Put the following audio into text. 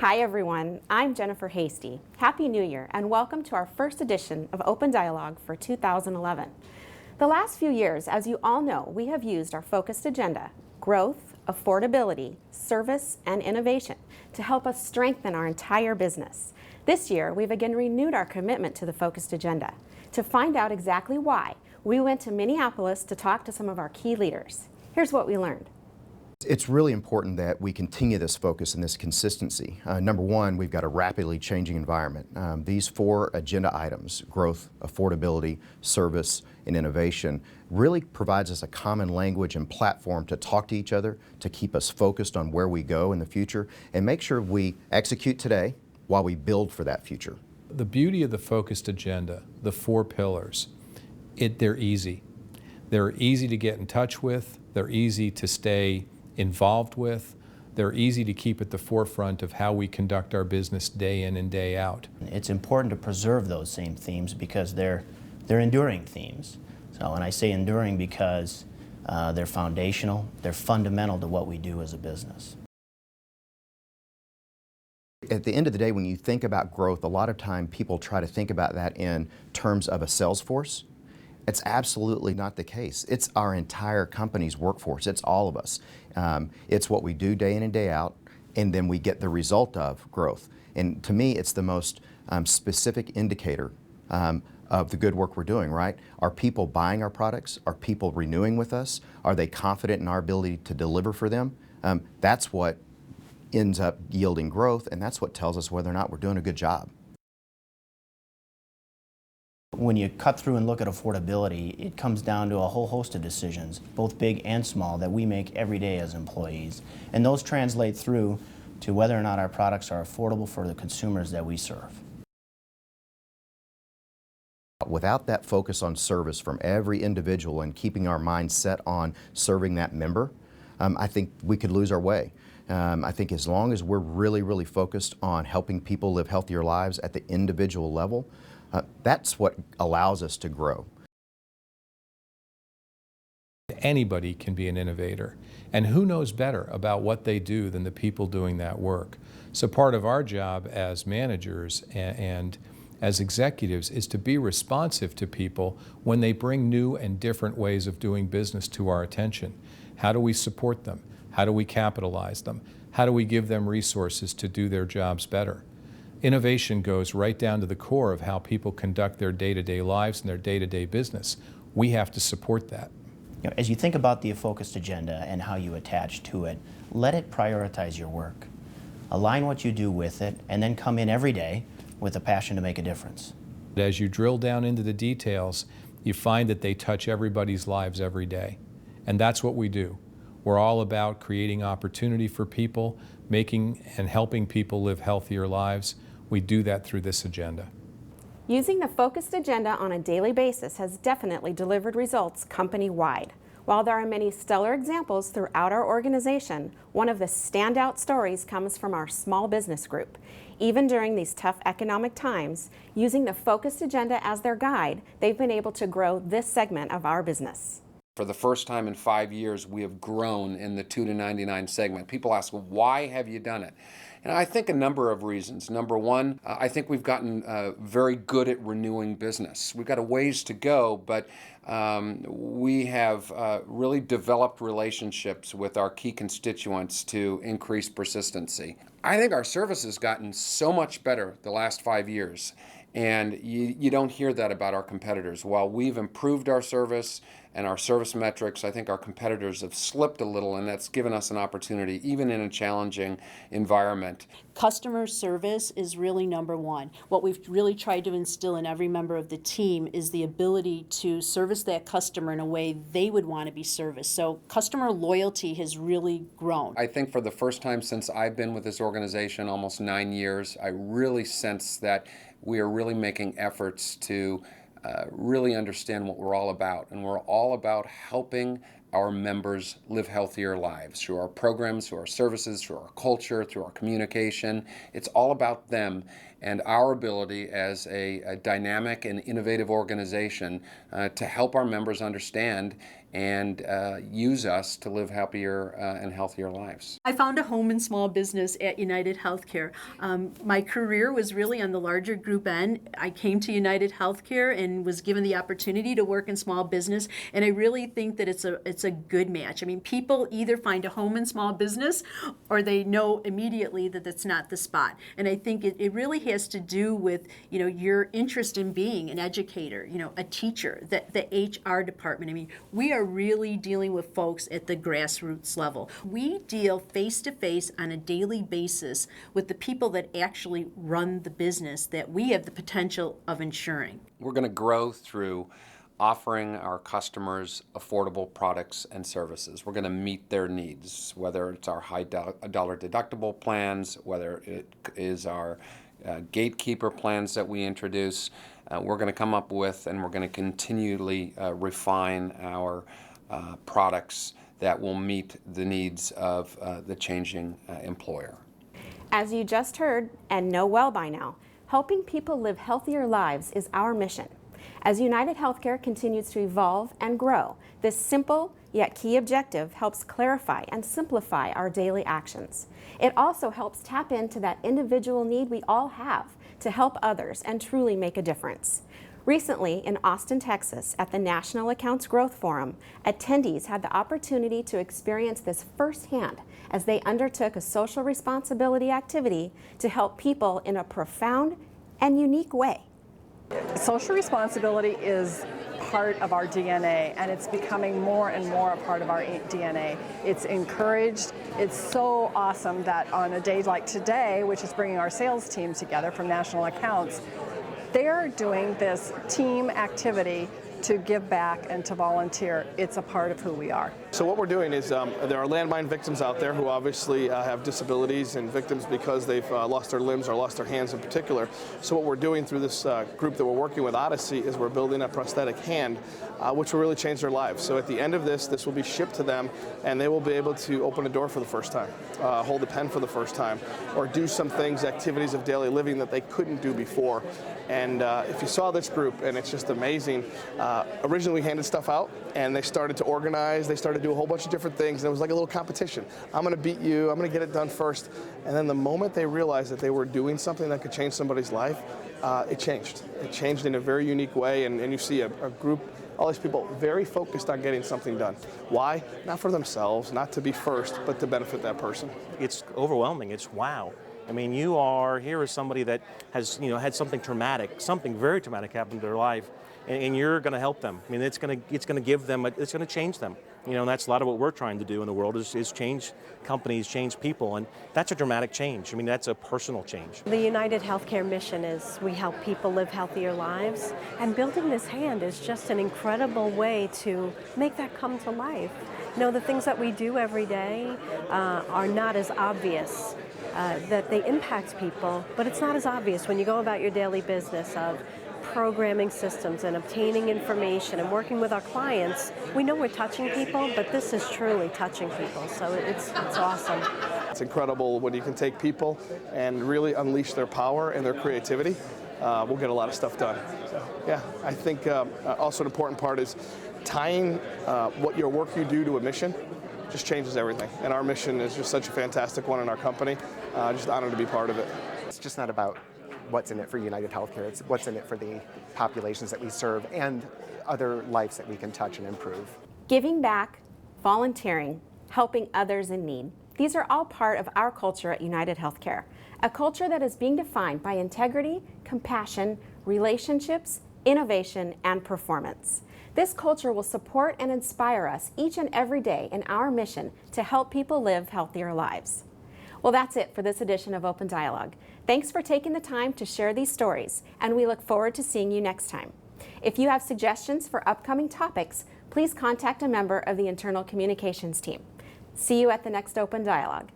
Hi everyone, I'm Jennifer Hasty. Happy New Year and welcome to our first edition of Open Dialogue for 2011. The last few years, as you all know, we have used our focused agenda, growth, affordability, service, and innovation, to help us strengthen our entire business. This year, we've again renewed our commitment to the focused agenda. To find out exactly why, we went to Minneapolis to talk to some of our key leaders. Here's what we learned. It's really important that we continue this focus and this consistency. Number one, we've got a rapidly changing environment. These four agenda items, growth, affordability, service, and innovation, really provides us a common language and platform to talk to each other, to keep us focused on where we go in the future, and make sure we execute today while we build for that future. The beauty of the focused agenda, the four pillars, they're easy. They're easy to get in touch with, they're easy to stay involved with, they're easy to keep at the forefront of how we conduct our business day in and day out. It's important to preserve those same themes because they're enduring themes. So, and I say enduring because they're foundational, they're fundamental to what we do as a business. At the end of the day, when you think about growth, a lot of time people try to think about that in terms of a sales force. It's absolutely not the case. It's our entire company's workforce. It's all of us. It's what we do day in and day out, and then we get the result of growth. And to me, it's the most specific indicator of the good work we're doing, right? Are people buying our products? Are people renewing with us? Are they confident in our ability to deliver for them? That's what ends up yielding growth, and that's what tells us whether or not we're doing a good job. When you cut through and look at affordability, it comes down to a whole host of decisions, both big and small, that we make every day as employees. And those translate through to whether or not our products are affordable for the consumers that we serve. Without that focus on service from every individual and keeping our mind set on serving that member, I think we could lose our way. I think as long as we're really focused on helping people live healthier lives at the individual level, that's what allows us to grow. Anybody can be an innovator, and who knows better about what they do than the people doing that work? So part of our job as managers and as executives is to be responsive to people when they bring new and different ways of doing business to our attention. How do we support them? How do we capitalize them? How do we give them resources to do their jobs better? Innovation goes right down to the core of how people conduct their day-to-day lives and their day-to-day business. We have to support that. You know, as you think about the focused agenda and how you attach to it, let it prioritize your work. Align what you do with it, and then come in every day with a passion to make a difference. As you drill down into the details, you find that they touch everybody's lives every day. And that's what we do. We're all about creating opportunity for people, making and helping people live healthier lives. We do that through this agenda. Using the focused agenda on a daily basis has definitely delivered results company-wide. While there are many stellar examples throughout our organization, one of the standout stories comes from our small business group. Even during these tough economic times, using the focused agenda as their guide, they've been able to grow this segment of our business. For the first time in 5 years, we have grown in the 2 to 99 segment. People ask, why have you done it? And I think a number of reasons. Number one, I think we've gotten very good at renewing business. We've got a ways to go, but we have really developed relationships with our key constituents to increase persistency. I think our service has gotten so much better the last 5 years. And you don't hear that about our competitors. While we've improved our service and our service metrics, I think our competitors have slipped a little, and that's given us an opportunity, even in a challenging environment. Customer service is really number one. What we've really tried to instill in every member of the team is the ability to service that customer in a way they would want to be serviced. So customer loyalty has really grown. I think for the first time since I've been with this organization, almost 9 years, I really sense that we are really making efforts to really understand what we're all about. And we're all about helping our members live healthier lives through our programs, through our services, through our culture, through our communication. It's all about them and our ability as a dynamic and innovative organization to help our members understand and use us to live happier and healthier lives. I found a home in small business at United Healthcare. My career was really on the larger group end. I came to United Healthcare and was given the opportunity to work in small business, and I really think that it's a good match. I mean, people either find a home in small business or they know immediately that that's not the spot. And I think it really has to do with, you know, your interest in being an educator, you know, a teacher, the HR department. I mean, we are really dealing with folks at the grassroots level. We deal face to face on a daily basis with the people that actually run the business that we have the potential of insuring. We're going to grow through offering our customers affordable products and services. We're going to meet their needs, whether it's our high dollar deductible plans, whether it is our gatekeeper plans that we introduce. We're going to come up with and we're going to continually refine our products that will meet the needs of the changing employer. As you just heard and know well by now, helping people live healthier lives is our mission. As United Healthcare continues to evolve and grow, this simple yet key objective helps clarify and simplify our daily actions. It also helps tap into that individual need we all have to help others and truly make a difference. Recently, in Austin, Texas, at the National Accounts Growth Forum, attendees had the opportunity to experience this firsthand as they undertook a social responsibility activity to help people in a profound and unique way. Social responsibility is part of our DNA, and it's becoming more and more a part of our DNA. It's encouraged. It's so awesome that on a day like today, which is bringing our sales team together from National Accounts, they're doing this team activity to give back and to volunteer. It's a part of who we are. So what we're doing is there are landmine victims out there who obviously have disabilities, and victims because they've lost their limbs or lost their hands in particular. So what we're doing through this group that we're working with, Odyssey, is we're building a prosthetic hand which will really change their lives. So at the end of this will be shipped to them, and they will be able to open a door for the first time, hold a pen for the first time, or do some things, activities of daily living that they couldn't do before. And if you saw this group, and it's just amazing, originally we handed stuff out, and they started to organize, they started to do a whole bunch of different things, and it was like a little competition. I'm going to beat you, I'm going to get it done first. And then the moment they realized that they were doing something that could change somebody's life, it changed. It changed in a very unique way, and you see a group, all these people very focused on getting something done. Why? Not for themselves, not to be first, but to benefit that person. It's overwhelming. It's wow. I mean, you are here as somebody that has, had something traumatic, something very traumatic happen to their life, and you're going to help them. I mean, it's going to give them, it's going to change them. And that's a lot of what we're trying to do in the world is change companies, change people, and that's a dramatic change. I mean, that's a personal change. The United Healthcare mission is we help people live healthier lives, and building this hand is just an incredible way to make that come to life. The things that we do every day are not as obvious. That they impact people, but it's not as obvious when you go about your daily business of programming systems and obtaining information and working with our clients. We know we're touching people, but this is truly touching people, so it's awesome. It's incredible when you can take people and really unleash their power and their creativity. We'll get a lot of stuff done. So, yeah, I think also an important part is tying what your work you do to a mission just changes everything. And our mission is just such a fantastic one in our company. Just honored to be part of it. It's just not about what's in it for United Healthcare. It's what's in it for the populations that we serve and other lives that we can touch and improve. Giving back, volunteering, helping others in need. These are all part of our culture at United Healthcare, a culture that is being defined by integrity, compassion, relationships, innovation, and performance. This culture will support and inspire us each and every day in our mission to help people live healthier lives. Well, that's it for this edition of Open Dialogue. Thanks for taking the time to share these stories, and we look forward to seeing you next time. If you have suggestions for upcoming topics, please contact a member of the Internal Communications team. See you at the next Open Dialogue.